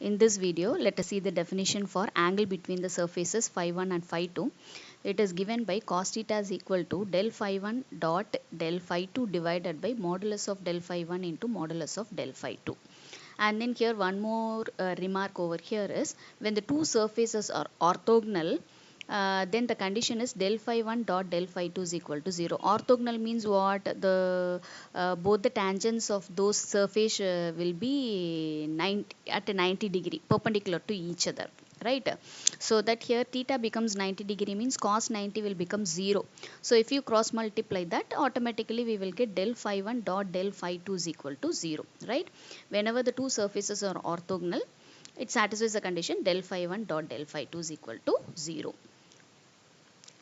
In this video, let us see the definition for angle between the surfaces phi 1 and phi 2. It is given by cos theta is equal to del phi 1 dot del phi 2 divided by modulus of del phi 1 into modulus of del phi 2. And then here one more remark over here is when the two surfaces are orthogonal, then the condition is del phi 1 dot del phi 2 is equal to 0. Orthogonal means what? The both the tangents of those surface will be at a 90 degree perpendicular to each other, right? So that here theta becomes 90 degree means cos 90 will become 0. So if you cross multiply that, automatically we will get del phi 1 dot del phi 2 is equal to 0, right? Whenever the two surfaces are orthogonal, it satisfies the condition del phi 1 dot del phi 2 is equal to 0.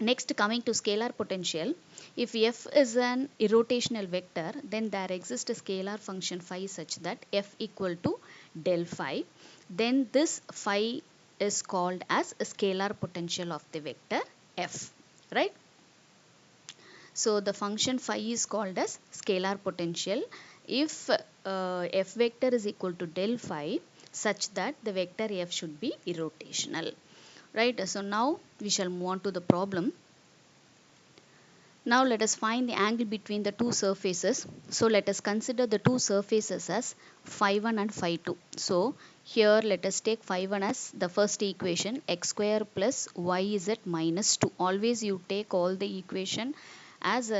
Next, coming to scalar potential, if f is an irrotational vector, then there exists a scalar function phi such that f equal to del phi. Then this phi is called as a scalar potential of the vector f, right? So the function phi is called as scalar potential if f vector is equal to del phi such that the vector f should be irrotational. Right, so now we shall move on to the problem. Now let us find the angle between the two surfaces. So let us consider the two surfaces as phi 1 and phi 2. So here let us take phi 1 as the first equation, x square plus yz minus 2. Always you take all the equation as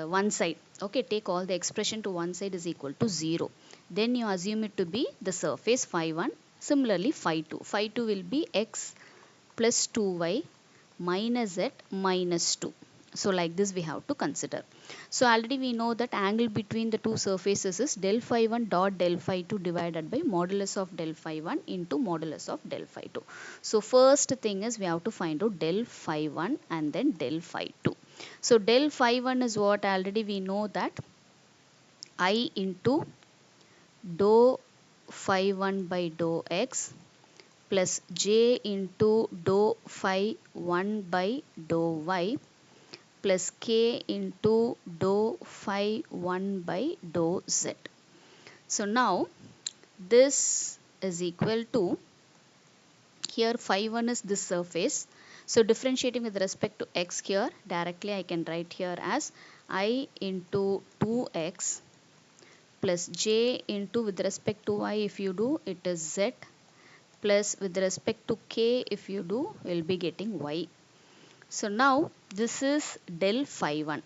one side. Okay, take all the expression to one side is equal to 0. Then you assume it to be the surface phi 1. Similarly phi 2. Phi 2 will be x plus 2y minus z minus 2. So like this we have to consider. So already we know that angle between the two surfaces is del phi 1 dot del phi 2 divided by modulus of del phi 1 into modulus of del phi 2. So first thing is we have to find out del phi 1 and then del phi 2. So del phi 1 is what? Already we know that I into dou phi 1 by dou x plus j into dou phi 1 by dou y plus k into dou phi 1 by dou z. So now this is equal to, here phi 1 is this surface. So differentiating with respect to x here, directly I can write here as I into 2x plus j into with respect to y, if you do it is z, plus with respect to k if you do we'll be getting y. So now this is del phi 1.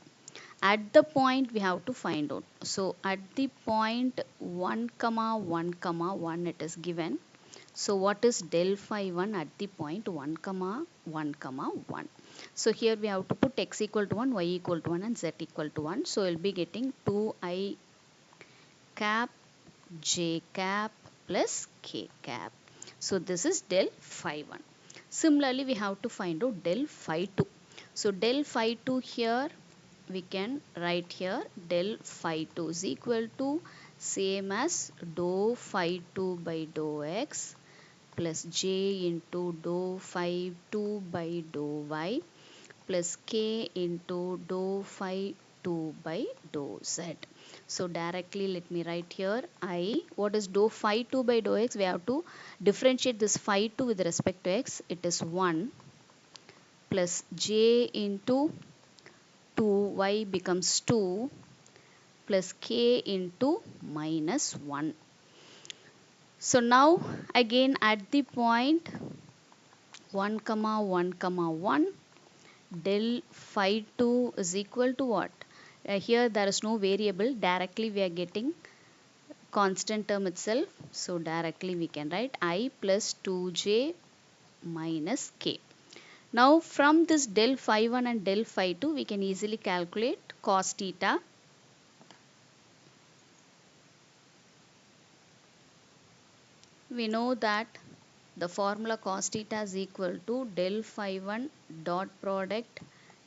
At the point we have to find out. So at the point 1 comma 1 comma 1 it is given. So what is del phi 1 at the point 1 comma 1 comma 1? So here we have to put x equal to 1, y equal to 1 and z equal to 1. So we'll be getting 2i cap j cap plus k cap. So this is del phi 1. Similarly, we have to find out del phi 2. So del phi 2 here, we can write here del phi 2 is equal to same as dou phi 2 by dou x plus j into dou phi 2 by dou y plus k into dou phi 2 by dou z. So directly let me write here I, what is dou phi 2 by dou x? We have to differentiate this phi 2 with respect to x. It is 1 plus j into 2y becomes 2 plus k into minus 1. So now again at the point 1 comma 1 comma 1, del phi 2 is equal to what? Here there is no variable, directly we are getting constant term itself. So directly we can write I plus 2j minus k. Now from this del phi 1 and del phi 2 we can easily calculate cos theta. We know that the formula cos theta is equal to del phi 1 dot product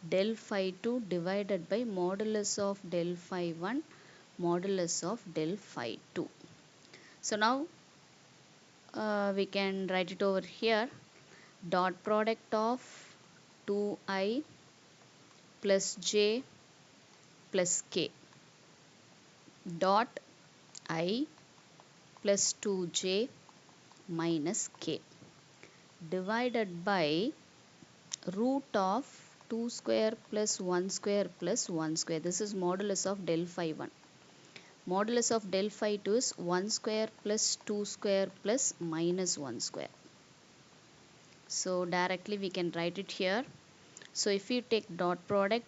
del phi 2 divided by modulus of del phi 1 modulus of del phi 2. So now we can write it over here, dot product of 2i plus j plus k dot I plus 2j minus k divided by root of 2 square plus 1 square plus 1 square. This is modulus of del phi 1. Modulus of del phi 2 is 1 square plus 2 square plus minus 1 square. So directly we can write it here. So if you take dot product,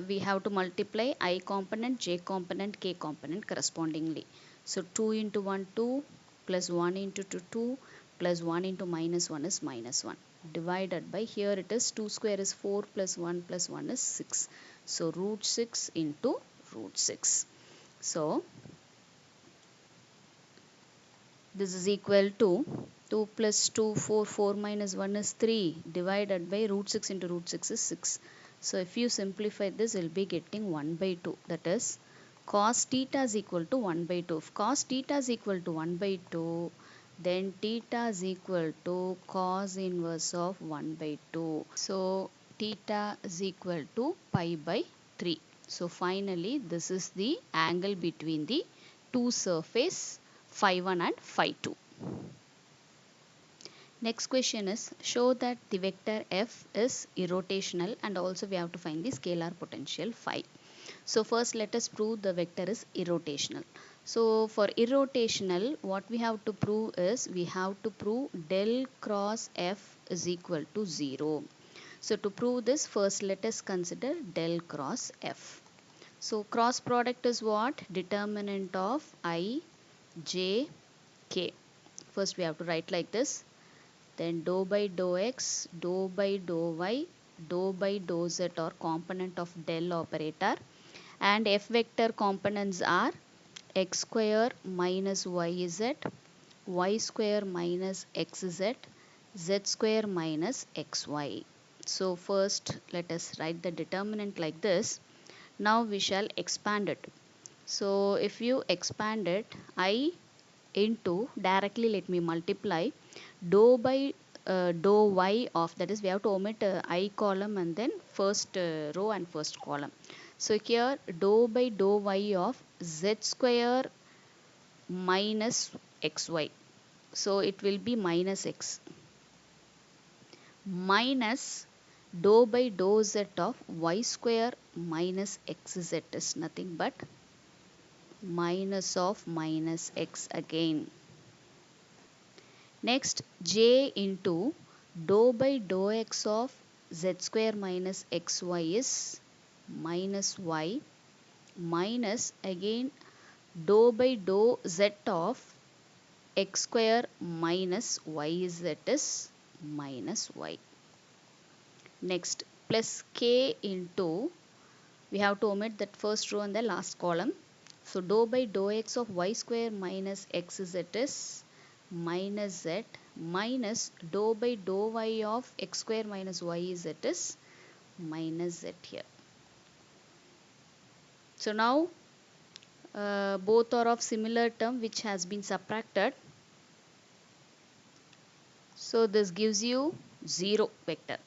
we have to multiply I component, j component, k component correspondingly. So 2 into 1 2 plus 1 into 2 2 plus 1 into minus 1 is minus 1 divided by, here it is 2 square is 4 plus 1 is 6. So root 6 into root 6. So this is equal to 2 plus 2 4, 4 minus 1 is 3 divided by root 6 into root 6 is 6. So if you simplify this, you will be getting 1 by 2, that is cos theta is equal to 1 by 2. If cos theta is equal to 1 by 2, then theta is equal to cos inverse of 1 by 2. So theta is equal to pi by 3. So finally this is the angle between the two surface phi 1 and phi 2. Next question is, show that the vector f is irrotational and also we have to find the scalar potential phi. So first let us prove the vector is irrotational. So for irrotational, what we have to prove is, we have to prove del cross f is equal to 0. So to prove this, first let us consider del cross f. So cross product is what? Determinant of I, j, k. First we have to write like this. Then dou by dou x, dou by dou y, dou by dou z or component of del operator, and f vector components are x square minus yz, y square minus xz, z square minus xy. So first let us write the determinant like this. Now we shall expand it. So if you expand it, I into, directly let me multiply dou by dou y of, that is we have to omit I column and then first row and first column. So here dou by dou y of z square minus xy. So it will be minus x minus dou by dou z of y square minus xz is nothing but minus of minus x again. Next, j into dou by dou x of z square minus xy is minus y minus again dou by dou z of x square minus yz is minus y. Next, plus k into, we have to omit that first row and the last column. So dou by dou x of y square minus xz is minus z minus dou by dou y of x square minus yz is minus z here. So now both are of similar term which has been subtracted. So this gives you 0 vector.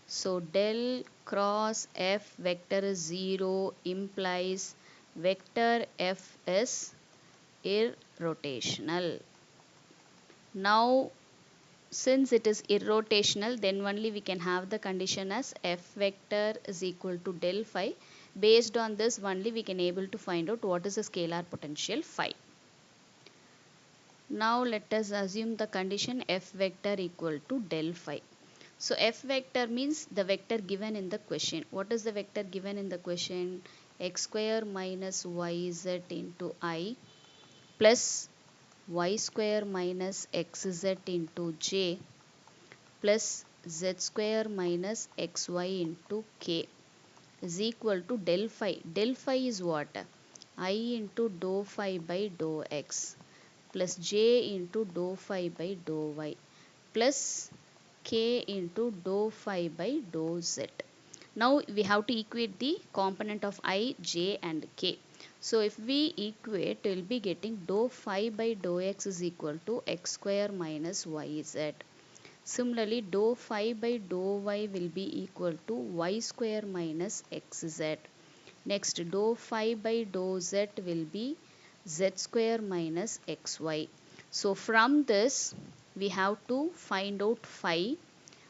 So del cross f vector is 0 implies vector f is irrotational. Now since it is irrotational, then only we can have the condition as f vector is equal to del phi. Based on this only we can able to find out what is the scalar potential phi. Now let us assume the condition f vector equal to del phi. So f vector means the vector given in the question. What is the vector given in the question? X square minus yz into I plus y square minus xz into j plus z square minus xy into k is equal to del phi. Del phi is what? I into dou phi by dou x plus j into dou phi by dou y plus k into dou phi by dou z. Now we have to equate the component of I, j and k. So if we equate, we will be getting dou phi by dou x is equal to x square minus yz. Similarly, dou phi by dou y will be equal to y square minus xz. Next, dou phi by dou z will be z square minus xy. So from this, we have to find out phi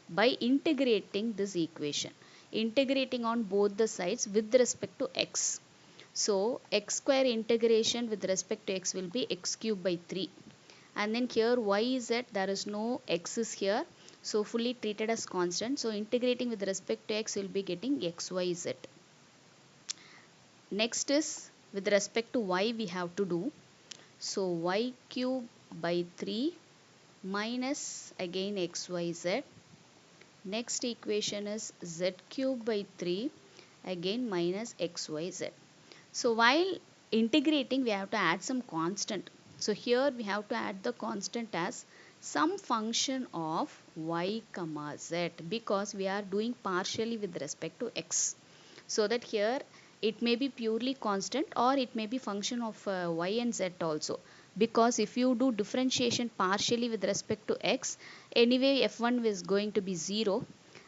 by integrating this equation. Integrating on both the sides with respect to x. So x square integration with respect to x will be x cube by 3. And then here y is at, there is no x is here. So fully treated as constant. So integrating with respect to x will be getting xyz. Next is with respect to y we have to do. So y cube by 3 minus again xyz. Next equation is z cube by 3 again minus xyz. So while integrating we have to add some constant. So here we have to add the constant as some function of y comma z because we are doing partially with respect to x. So that here it may be purely constant or it may be function of y and z also. Because if you do differentiation partially with respect to x, anyway f1 is going to be 0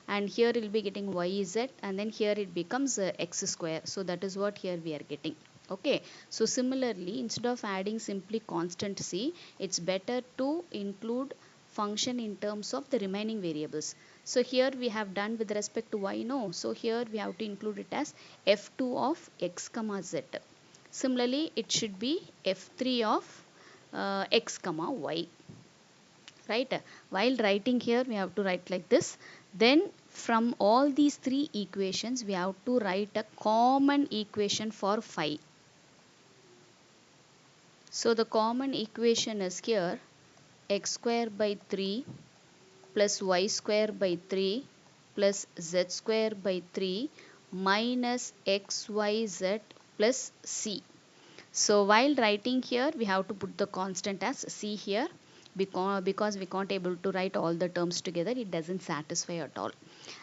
and here it will be getting yz and then here it becomes x square. So that is what here we are getting. Okay, so similarly instead of adding simply constant c, it's better to include function in terms of the remaining variables. So here we have done with respect to y, no. So here we have to include it as f2 of x comma z. Similarly, it should be f3 of x comma y. Right? While writing here, we have to write like this. Then from all these three equations, we have to write a common equation for phi. So the common equation is here x square by 3 plus y square by 3 plus z square by 3 minus xyz plus c. So while writing here, we have to put the constant as c here because we can't able to write all the terms together. It doesn't satisfy at all.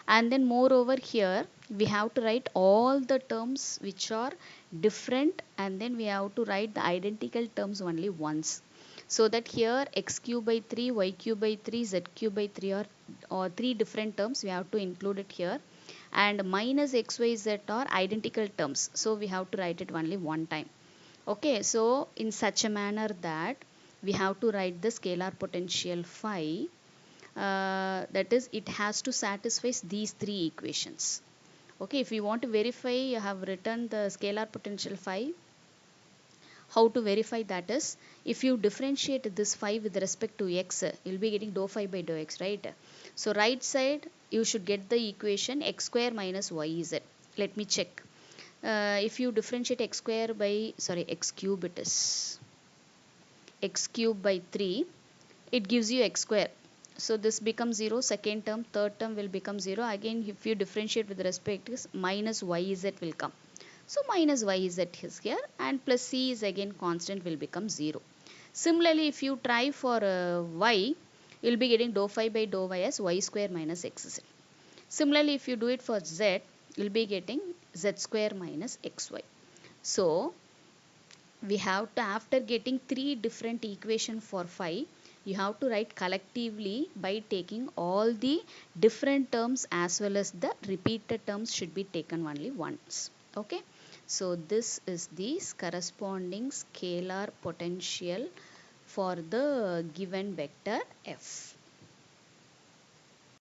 And then moreover here, we have to write all the terms which are different and then we have to write the identical terms only once. So that here x cube by 3, y cube by 3, z cube by 3 or three different terms we have to include it here. And minus xyz are identical terms. So we have to write it only one time. Okay, so in such a manner that we have to write the scalar potential phi. That is, it has to satisfy these three equations. Okay, if you want to verify, you have written the scalar potential phi. How to verify that is, if you differentiate this phi with respect to x, you will be getting dou phi by dou x, right? So right side, you should get the equation x square minus yz. Let me check. If you differentiate x square by, x cube it is. X cube by 3, it gives you x square. So this becomes 0, second term, third term will become 0. Again, if you differentiate with respect to minus yz will come. So minus yz is here and plus c is again constant will become 0. Similarly, if you try for y, you will be getting dou phi by dou y as y square minus xz. Similarly, if you do it for z, you will be getting z square minus xy. So we have to, after getting three different equations for phi, you have to write collectively by taking all the different terms as well as the repeated terms should be taken only once. Okay, so this is the corresponding scalar potential for the given vector f.